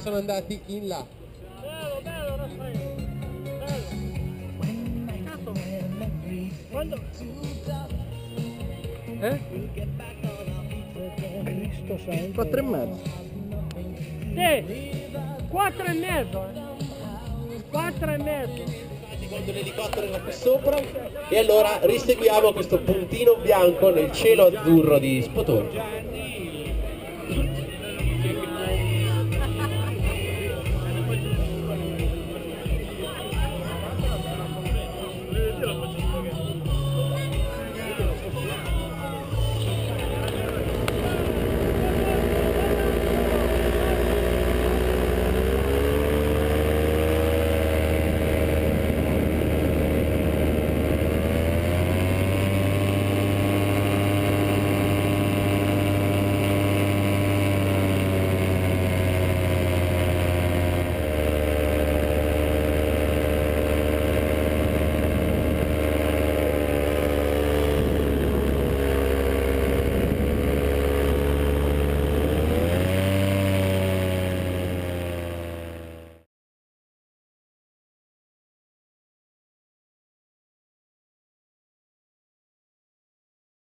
sono andati in là. Bello, bello Raffaele. Bello. Cazzo. Quando? Cristo santo. 4 e mezzo. Sì, 4 e mezzo. 4 e mezzo. Quando l'elicottero era qui sopra, e allora riseguiamo questo puntino bianco nel cielo azzurro di Spotone.